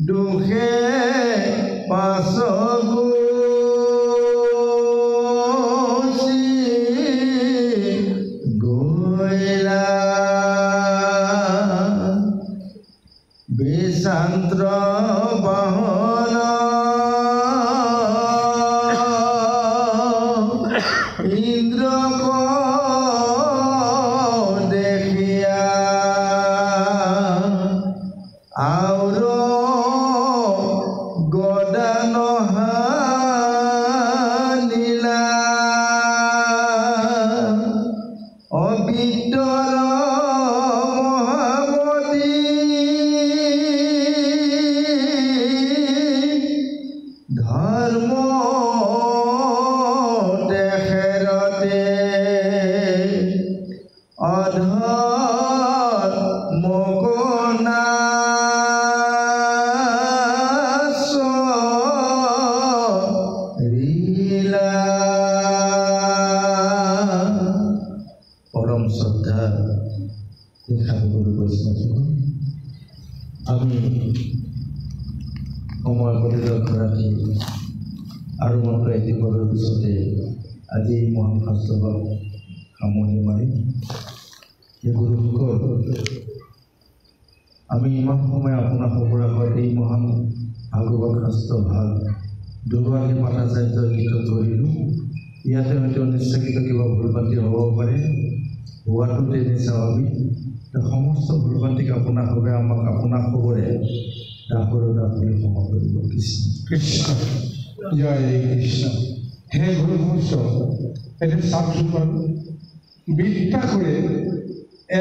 দুখে পাছ গৈলা বিষান্ত্ৰ বাহ অধৰ মকনাচ লীলা। পৰম শ্ৰদ্ধা সাধুগুৰু বৈষ্ণৱ, আমি সময় প্ৰতিৰোধ ৰাখি আৰু মাত্ৰ এটি পদৰ পিছতে আজি এই মহান শাস্ত্ৰভাগ সামৰণি মাৰিম। এই গুৰুসকল, আমি ইমান সময় আপোনাৰ সকলোৰে আগত এই মহান ভাগৱত শাস্ত্ৰ ভাগ দুগৰাকী পাঠাচাৰ্যৰ গীতত ধৰিলোঁ। ইয়াতে হয়তো নিশ্চয়িত কিবা ভুল ভ্ৰান্তি হ'ব পাৰে, হোৱাটো তেনেই স্বাভাৱিক। সমস্ত ভুল ভ্ৰান্তিক আপোনাৰ বাবে আমাক আপোনাৰ খবৰে দাসৰো দাস বুলি ক্ষমা কৰিব। কৃষ্ণ কৃষ্ণ জয় কৃষ্ণ। হে গুৰু বৈষ্ণৱ, এতিয়া চাওকচোন বাৰু, বৃত্তাসুৰে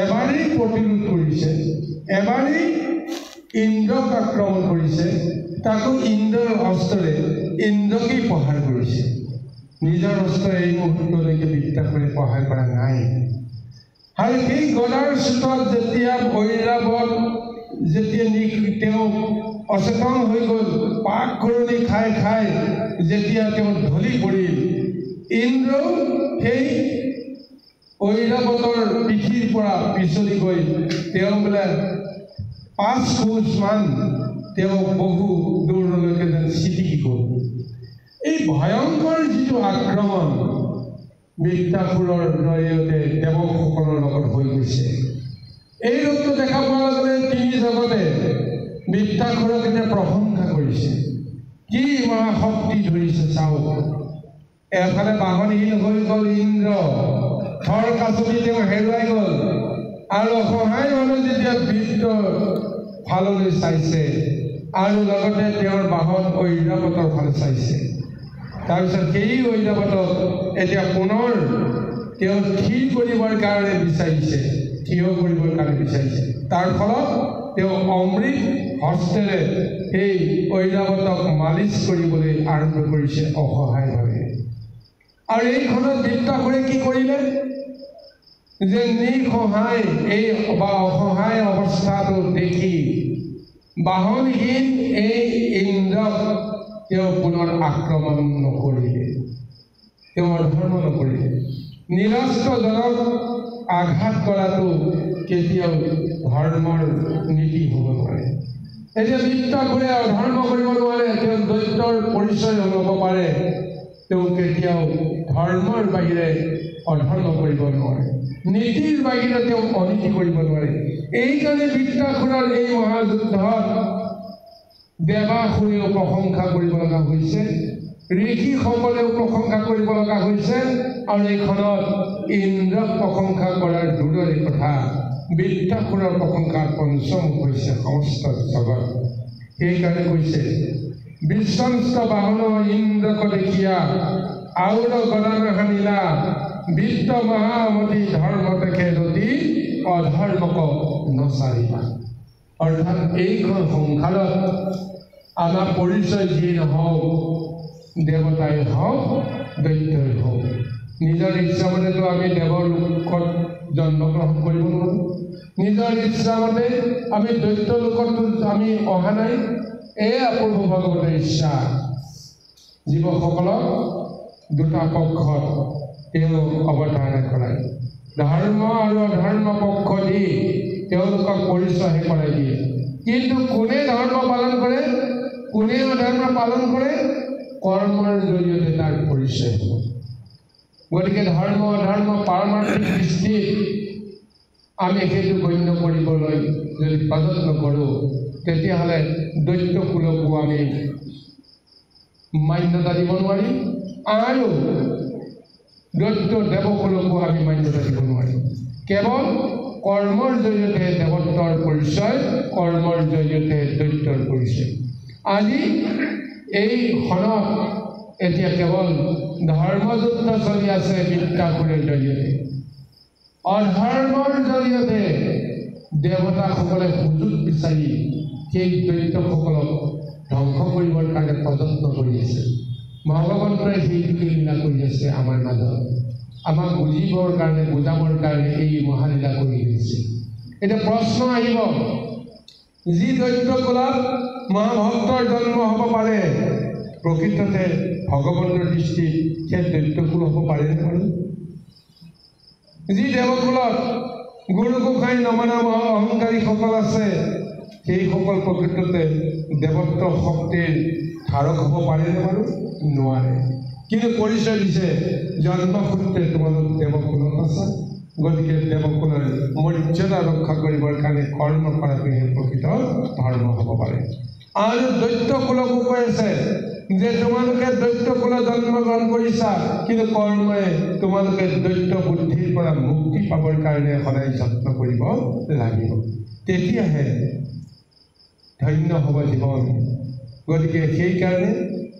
এবাৰেই প্ৰতিৰোধ কৰিছে, এবাৰেই ইন্দ্ৰক আক্ৰমণ কৰিছে, তাকো ইন্দ্ৰৰ অস্ত্ৰৰে ইন্দ্ৰকেই প্ৰহাৰ কৰিছে। নিজৰ অস্ত্ৰৰে এই মুহূৰ্তলৈকে বৃত্তাসুৰে প্ৰহাৰ কৰা নাই। আৰু সেই গদাৰ চোতত যেতিয়া ঐৰাৱত তেওঁ অচেতন হৈ গ'ল, পাক ঘৰণি খাই খাই যেতিয়া তেওঁ ঢলি পৰিল, ইন্দ্ৰ সেই ঐৰাৱতৰ পিঠিৰ পৰা পিছলি গৈ তেওঁ বোলে 5 খোজমান তেওঁ বহু দূৰলৈকে যেন ছিটিকি গ'ল। এই ভয়ংকৰ যিটো আক্ৰমণ বৃত্তাসুৰৰ জৰিয়তে দেৱসকলৰ লগত হৈ গৈছে, এই ৰূপটো দেখা পোৱাৰ লগে লগে তিনি জগতে বৃত্তাসুৰক এতিয়া প্ৰশংসা কৰিছে। কি মহাশক্তি ধৰিছে চাওক। এফালে বাহনহীন হৈ গ'ল ইন্দ্ৰ, থৰ কাছতি তেওঁ হেৰুৱাই গ'ল, আৰু অসহায় মানুহ যেতিয়া বৃত্তৰ ফাললৈ চাইছে আৰু লগতে তেওঁৰ বাহন ঐৰাৱতৰ ফালে চাইছে। তাৰপিছত সেই ঐৰাৱতক এতিয়া পুনৰ তেওঁ থিৰ কৰিবৰ কাৰণে বিচাৰিছে, থিয় কৰিবৰ কাৰণে বিচাৰিছে। তাৰ ফলত তেওঁ অমৃত হস্তেৰে সেই ঐৰাৱতক মালিচ কৰিবলৈ আৰম্ভ কৰিছে অসহায়ভাৱে। আৰু এইখনত বৃত্তাসুৰে কি কৰিলে যে নিসহায় এই বা অসহায় অৱস্থাটো দেখি বাহনহীন এই ইন্দ্ৰক তেওঁ পুনৰ আক্ৰমণ নকৰিলে, তেওঁ অধৰ্ম নকৰিলে। নিৰস্ত্ৰজনক আঘাত কৰাটো কেতিয়াও ধৰ্মৰ নীতি হ'ব নোৱাৰে। এতিয়া বৃত্তাসুৰে অধৰ্ম কৰিব নোৱাৰে, তেওঁ দৈত্যৰ পৰিচয় ল'ব পাৰে, তেওঁ কেতিয়াও ধৰ্মৰ বাহিৰে অধৰ্ম কৰিব নোৱাৰে, নীতিৰ বাহিৰে তেওঁ অনীতি কৰিব নোৱাৰে। এইকাৰণে বৃত্তাসুৰৰ এই মহাযুদ্ধত দেৱাসুৰেও প্ৰশংসা কৰিব লগা হৈছে, ঋষিসকলেও প্ৰশংসা কৰিব লগা হৈছে, আৰু এইখনত ইন্দ্ৰক প্ৰশংসা কৰাৰ দূৰৰে কথা, বৃত্তাসুৰৰ প্ৰশংসাৰ পঞ্চমুখ হৈছে সমস্ত জগত। সেইকাৰণে কৈছে বিশ্বস্ত বাহন ইন্দ্ৰক দেখিয়া আউৰ গদান হানিলা, বৃত্ত মহামতি ধৰ্ম দেখে ৰতি অধৰ্মক নচাৰিবা। অৰ্থাৎ এইখন সংসাৰত আমাৰ পৰিচয় যি নহওক, দেৱতাই হওক দৈত্যই হওক, নিজৰ ইচ্ছামতেতো আমি দেৱৰ লোকত জন্মগ্ৰহণ কৰিব নোৱাৰোঁ, নিজৰ ইচ্ছামতে আমি দৈত্য লোকতো আমি অহা নাই। এয়া প্ৰভু ভগৱতৰ ইচ্ছা। জীৱসকলক দুটা পক্ষত তেওঁ অৱতাৰণা কৰায়, ধৰ্ম আৰু অধৰ্ম পক্ষ দি তেওঁলোকক পৰিচয় কৰাই দিয়ে। কিন্তু কোনে ধৰ্ম পালন কৰে, কোনে অধৰ্ম পালন কৰে, কৰ্মৰ জৰিয়তে তাৰ পৰিচয় হ'ব। গতিকে ধৰ্ম অধৰ্ম পাৰমাৰ্থিক দৃষ্টিত আমি সেইটো গণ্য কৰিবলৈ যদি প্ৰযত্ন কৰোঁ, তেতিয়াহ'লে দৈত্য কুলকো আমি মান্যতা দিব নোৱাৰিম, আৰু দৈত্য দেৱকুলকো আমি মান্যতা দিব নোৱাৰিম। কেৱল কৰ্মৰ জৰিয়তে দেৱত্বৰ পৰিচয়, কৰ্মৰ জৰিয়তে দৈত্যৰ পৰিচয়। আজি এই ক্ষণত এতিয়া কেৱল ধৰ্মযুদ্ধ চলি আছে বৃত্তাসুৰৰ জৰিয়তে। অধৰ্মৰ জৰিয়তে দেৱতাসকলে সুযোগ বিচাৰি সেই দৈত্যসকলক ধ্বংস কৰিবৰ কাৰণে প্ৰযত্ন কৰি আছে। ভগৱন্তই সেইটোকে লীলা কৰি আছে আমাৰ মাজত, আমাক বুজিবৰ কাৰণে, বুজাবৰ কাৰণে এই মহালীলা কৰি দিছে। এতিয়া প্ৰশ্ন আহিব, যি দৈত্য কুলত মহাভক্তৰ জন্ম হ'ব পাৰে, প্ৰকৃততে ভগৱন্তৰ দৃষ্টিত সেই দৈত্যকুল হ'ব পাৰেনে বাৰু? যি দেৱকুলত গুৰু গোসাঁই নমনা অহংকাৰীসকল আছে, সেইসকল প্ৰকৃততে দেৱত্ব শক্তিৰ ধাৰক হ'ব পাৰেনে বাৰু? নোৱাৰে। কিন্তু পৰিচয় দিছে জন্মসূত্ৰে তোমালোক দেৱকুলত আছা, গতিকে দেৱকুলৰ মৰ্যাদা ৰক্ষা কৰিবৰ কাৰণে কৰ্ম কৰাটোহে প্ৰকৃত ধৰ্ম হ'ব পাৰে। আৰু দৈত্যকুলকো কৈ আছে যে তোমালোকে দৈত্যকুলত জন্মগ্ৰহণ কৰিছা, কিন্তু কৰ্মই তোমালোকে দৈত্য বুদ্ধিৰ পৰা মুক্তি পাবৰ কাৰণে সদায় যত্ন কৰিব লাগিব, তেতিয়াহে ধন্য হ'ব জীৱন। গতিকে সেইকাৰণে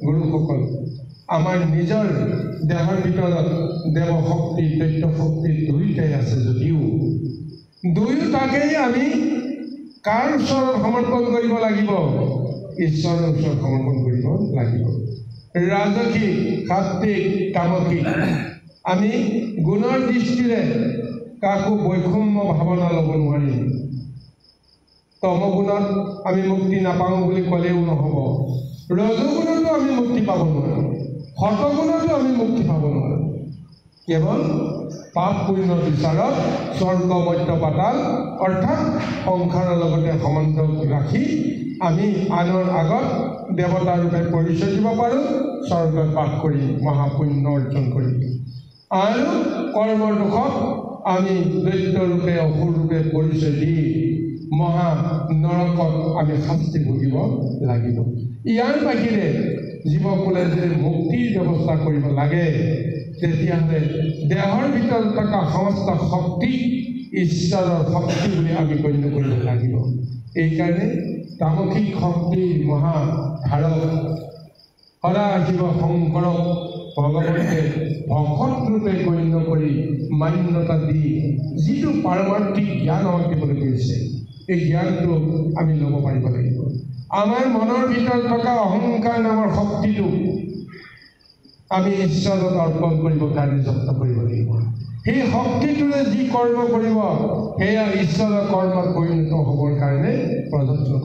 গুৰুসকল, আমাৰ নিজৰ দেহৰ ভিতৰত দেৱশক্তি দৈত্য শক্তি দুয়োটাই আছে যদিও দুয়োটাকেই আমি কাৰ ওচৰত সমৰ্পণ কৰিব লাগিব? ঈশ্বৰৰ ওচৰত সমৰ্পণ কৰিব লাগিব। ৰাজসিক, সাত্বিক, তামসিক আমি গুণৰ দৃষ্টিৰে কাকো বৈষম্য ভাৱনা ল'ব নোৱাৰিম। তমগুণত আমি মুক্তি নাপাওঁ বুলি ক'লেও নহ'ব, ৰজগুণতো আমি মুক্তি পাব নোৱাৰোঁ, সতগুণতো আমি মুক্তি পাব নোৱাৰোঁ। কেৱল পাপ পুণ্য বিচাৰত স্বৰ্গ মধ্য পাতাল অৰ্থাৎ সংসাৰৰ লগতে সম্বন্ধ ৰাখি আমি আনৰ আগত দেৱতা ৰূপে পৰিচয় দিব পাৰোঁ, স্বৰ্গত বাস কৰি মহাপুণ্য অৰ্জন কৰি। আৰু কৰ্মৰ দোষত আমি দৈত্যৰূপে অসুৰৰূপে পৰিচয় দি মহা নৰকত আমি শাস্তি ভুগিব লাগিব। ইয়াৰ বাহিৰে জীৱকুলে যদি মুক্তিৰ ব্যৱস্থা কৰিব লাগে, তেতিয়াহ'লে দেহৰ ভিতৰত থকা সমস্ত শক্তি ঈশ্বৰৰ শক্তি বুলি আমি গণ্য কৰিব লাগিব। এইকাৰণে তামসিক শক্তিৰ মহাধাৰক সদাশিৱ শংকৰক ভগৱন্তে ভকত ৰূপে গণ্য কৰি মান্যতা দি যিটো পাৰমাৰ্থিক জ্ঞান আমাক দিবলৈ কৈছে, এই জ্ঞানটো আমি ল'ব পাৰিব লাগিব। আমাৰ মনৰ ভিতৰত থকা অহংকাৰ নামৰ শক্তিটো আমি ঈশ্বৰত অৰ্পণ কৰিবৰ কাৰণে যত্ন কৰিব লাগিব। সেই শক্তিটোৰে যি কৰ্ম কৰিব, সেয়া ঈশ্বৰৰ কৰ্মত পৰিণত হ'বৰ কাৰণে প্ৰযত্ন